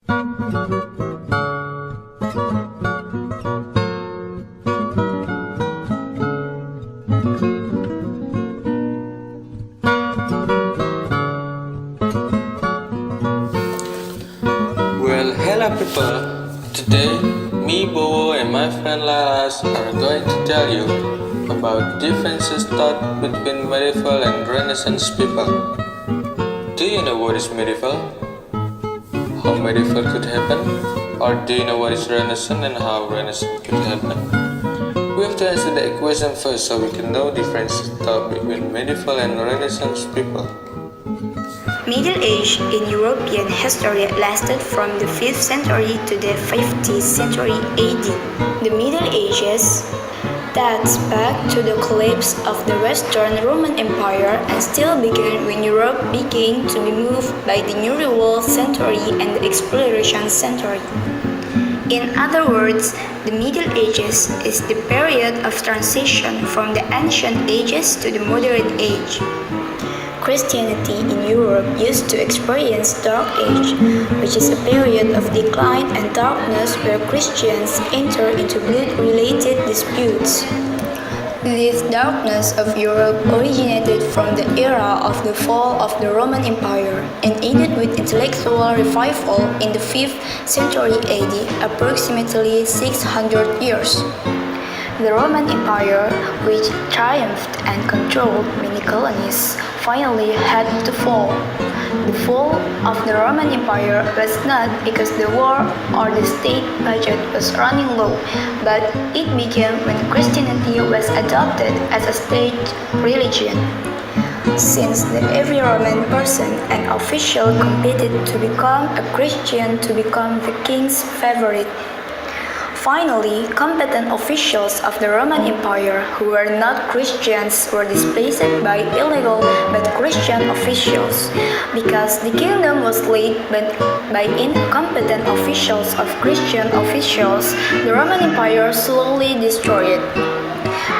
Well, hello people. Today, me, Wibowo, and my friend Laras are going to tell you about differences thought between medieval and Renaissance people. Do you know what is medieval? How medieval could happen? Or do you know what is Renaissance and how Renaissance could happen? We have to answer the question first so we can know differences thought between medieval and Renaissance people. Middle Age in European history lasted from the 5th century to the 15th century AD. The Middle Ages dates back to the collapse of the Western Roman Empire and still began when Europe began to be moved by the New Revolt century and the Exploration century. In other words, the Middle Ages is the period of transition from the ancient ages to the modern age. Christianity in Europe used to experience Dark Age, which is a period of decline and darkness where Christians enter into blood-related disputes. This darkness of Europe originated from the era of the fall of the Roman Empire and ended with intellectual revival in the 5th century AD, approximately 600 years. The Roman Empire, which triumphed and controlled many colonies, finally had to fall. The fall of the Roman Empire was not because the war or the state budget was running low, but it began when Christianity was adopted as a state religion. Since every Roman person and official competed to become a Christian to become the king's favorite. Finally, competent officials of the Roman Empire who were not Christians were displaced by illegal but Christian officials. Because the kingdom was led by incompetent officials of Christian officials, the Roman Empire slowly destroyed.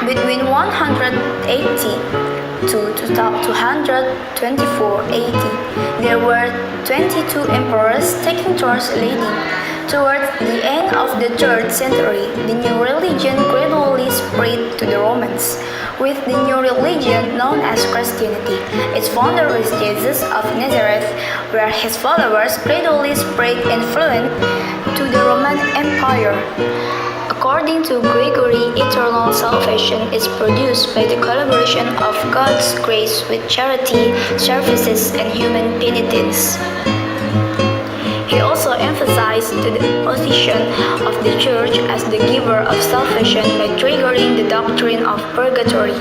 Between 180 to 224 AD, there were 22 emperors taking turns leading. Towards the end of the 3rd century, the new religion gradually spread to the Romans, with the new religion known as Christianity. Its founder was Jesus of Nazareth, where his followers gradually spread influence to the Roman Empire. According to Gregory, eternal salvation is produced by the collaboration of God's grace with charity, services, and human penitence. He also emphasized the position of the Church as the giver of salvation by triggering the doctrine of purgatory.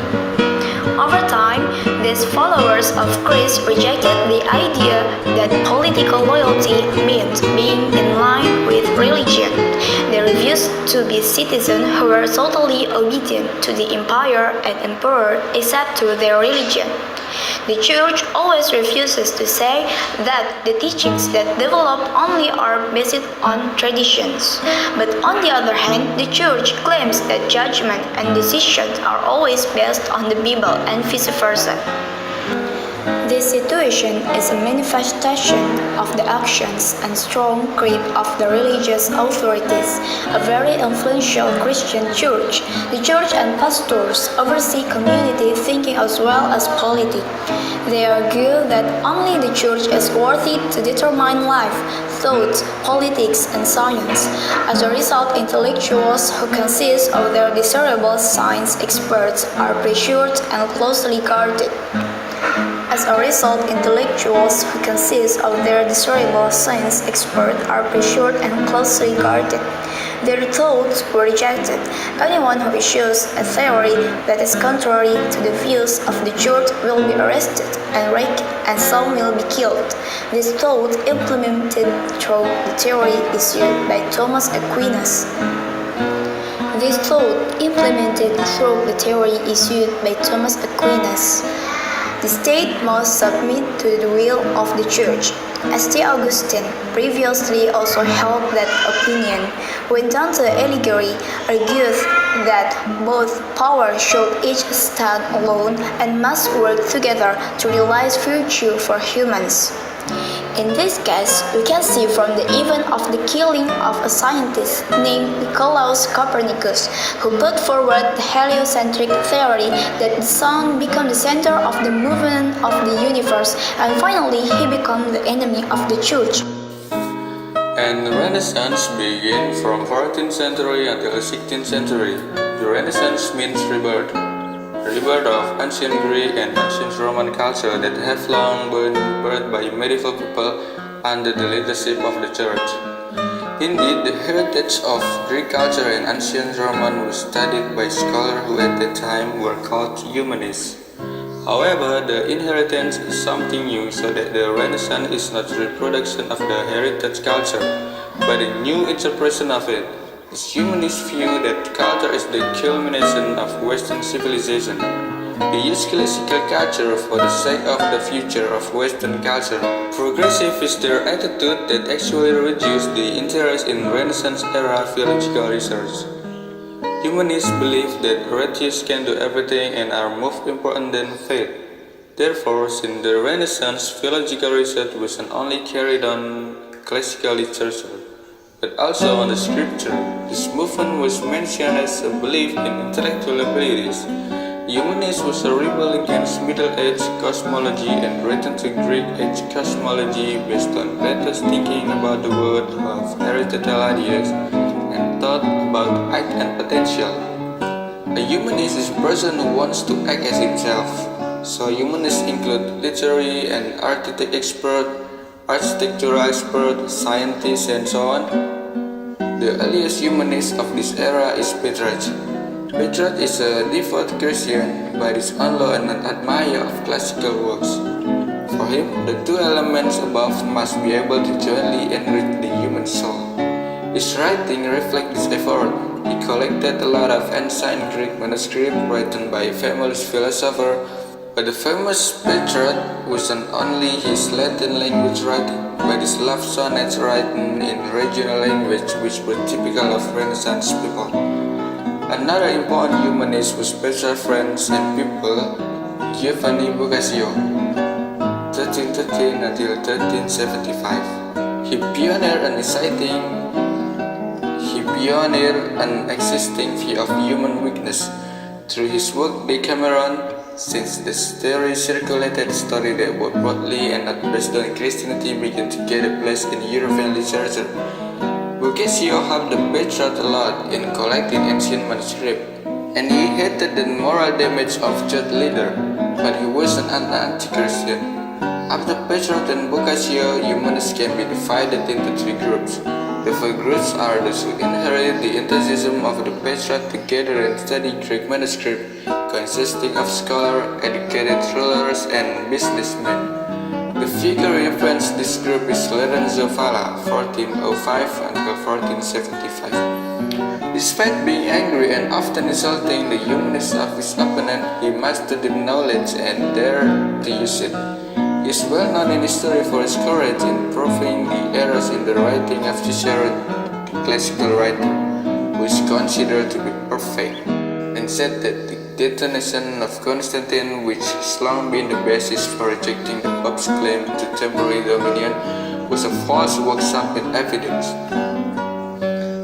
Over time, these followers of Christ rejected the idea that political loyalty meant being in line with religion. They refused to be citizens who were totally obedient to the empire and emperor except to their religion. The Church always refuses to say that the teachings that develop only are based on traditions. But on the other hand, the Church claims that judgment and decisions are always based on the Bible and vice versa. This situation is a manifestation of the actions and strong grip of the religious authorities, a very influential Christian church. The church and pastors oversee community thinking as well as politics. They argue that only the church is worthy to determine life, thought, politics, and science. As a result, intellectuals who consist of their desirable science experts are pressured and closely guarded. As a result, intellectuals who consist of their desirable science experts are pressured and closely guarded. Their thoughts were rejected. Anyone who issues a theory that is contrary to the views of the church will be arrested and racked, and some will be killed. This thought implemented through the theory issued by Thomas Aquinas. This thought implemented through the theory issued by Thomas Aquinas. The state must submit to the will of the church. St. Augustine previously also held that opinion, when Dante Alighieri argued that both powers should each stand alone and must work together to realize virtue for humans. In this case, we can see from the event of the killing of a scientist named Nicolaus Copernicus, who put forward the heliocentric theory that the sun becomes the center of the movement of the universe, and finally he became the enemy of the church. And the Renaissance began from 14th century until the 16th century. The Renaissance means rebirth. Rebirth of ancient Greek and ancient Roman culture that have long been birthed by medieval people under the leadership of the Church. Indeed, the heritage of Greek culture and ancient Roman was studied by scholars who at that time were called humanists. However, the inheritance is something new, so that the Renaissance is not a reproduction of the heritage culture, but a new interpretation of it. The humanist view that culture is the culmination of Western civilization. They use classical culture for the sake of the future of Western culture. Progressive is their attitude that actually reduced the interest in Renaissance era theological research. Humanists believe that religions can do everything and are more important than faith. Therefore, since the Renaissance, theological research wasn't only carried on classical literature, but also on the scripture. This movement was mentioned as a belief in intellectual abilities. Humanism was a rebel against Middle Age cosmology and returned to Greek Age cosmology based on Plato's thinking about the world of heretical ideas and thought about act and potential. A humanist is a person who wants to act as himself. So humanists include literary and artistic expert, architectural expert, scientists, and so on. The earliest humanist of this era is Petrarch. Petrarch is a devout Christian, but is only an admirer of classical works. For him, the two elements above must be able to jointly enrich the human soul. His writing reflects this effort. He collected a lot of ancient Greek manuscripts written by famous philosophers, but the famous Petrarch wasn't only his Latin language writing, but his love sonnets written in regional language which were typical of Renaissance people. Another important humanist was Petrarch's friend and pupil, Giovanni Boccaccio, 1313 until 1375. He pioneered an existing view of human weakness through his work Decameron. Since the theory circulated, story that were broadly and not based on Christianity began to get a place in European literature. Boccaccio helped the Petrarch a lot in collecting ancient manuscripts, and he hated the moral damage of church leader, but he wasn't an anti-Christian. After Petrarch and Boccaccio, humanists can be divided into three groups. The first groups are those who inherit the enthusiasm of the Petrarch together and study Greek manuscripts, consisting of scholars, educated rulers, and businessmen. The figure referenced this group is Lorenzo Valla, 1405 until 1475. Despite being angry and often insulting the humanists of his opponent, he mastered the knowledge and dared to use it. He is well known in history for his courage in proving the errors in the writing of Cicero, the classical writer, who is considered to be perfect, and said that the detonation of Constantine, which has long been the basis for rejecting the Pope's claim to temporary dominion, was a false workshop with evidence.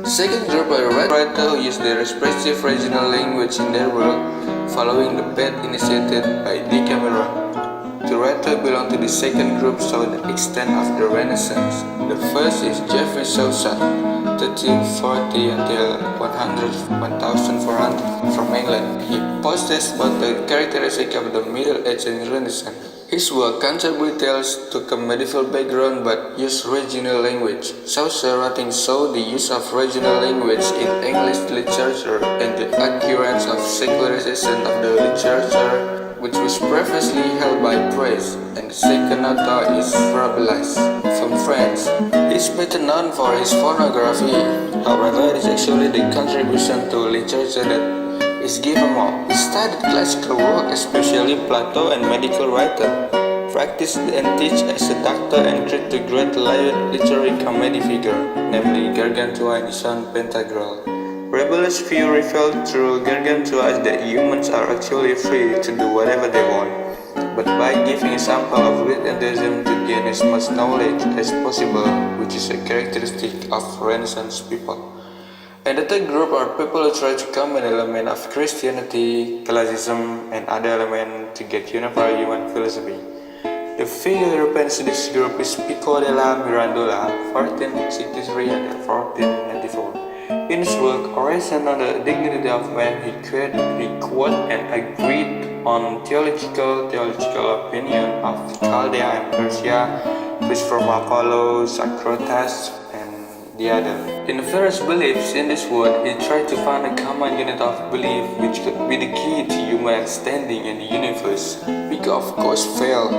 The second group are writers who use their expressive regional language in their work, following the path initiated by Decameron. The writers belong to the second group, so the extent of the Renaissance. The first is Geoffrey Chaucer, 1340 until 1400 from England. He possessed both the characteristic of the Middle Age and Renaissance. His work contributes to a medieval background but used regional language. Chaucer's writing saw the use of regional language in English literature and the occurrence of secularization of the literature, which was previously held by praise, and the second author is Rabelais from France. He is better known for his pornography. However, it is actually the contribution to literature that is given more. He studied classical work, especially Plato and medical writer, practiced and teach as a doctor, and created a great literary comedy figure, namely Gargantua and his son Pantagruel. Rabelais' view revealed through Gargantua is that humans are actually free to do whatever they want. but by giving example of with enthusiasm to gain as much knowledge as possible, which is a characteristic of Renaissance people. And the third group are people who try to combine element of Christianity, classicism, and other elements to get unified human philosophy. The figure who represents this group is Pico della Mirandola, 1463 and 1494. In his work, Oration on the Dignity of Man, he quoted and agreed on theological opinion of Chaldea and Persia, Christopher Marcolo, Socrates, and the other. In various beliefs in this work, he tried to find a common unit of belief which could be the key to human understanding in the universe. Pico of course failed,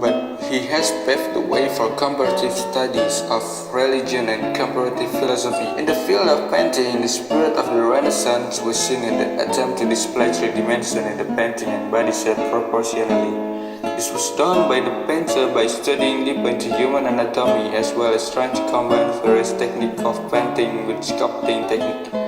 but he has paved the way for comparative studies of religion and comparative philosophy. In the field of painting, the spirit of the Renaissance was seen in the attempt to display three dimensions in the painting and body shape proportionally. This was done by the painter by studying deep into human anatomy as well as trying to combine various techniques of painting with sculpting technique.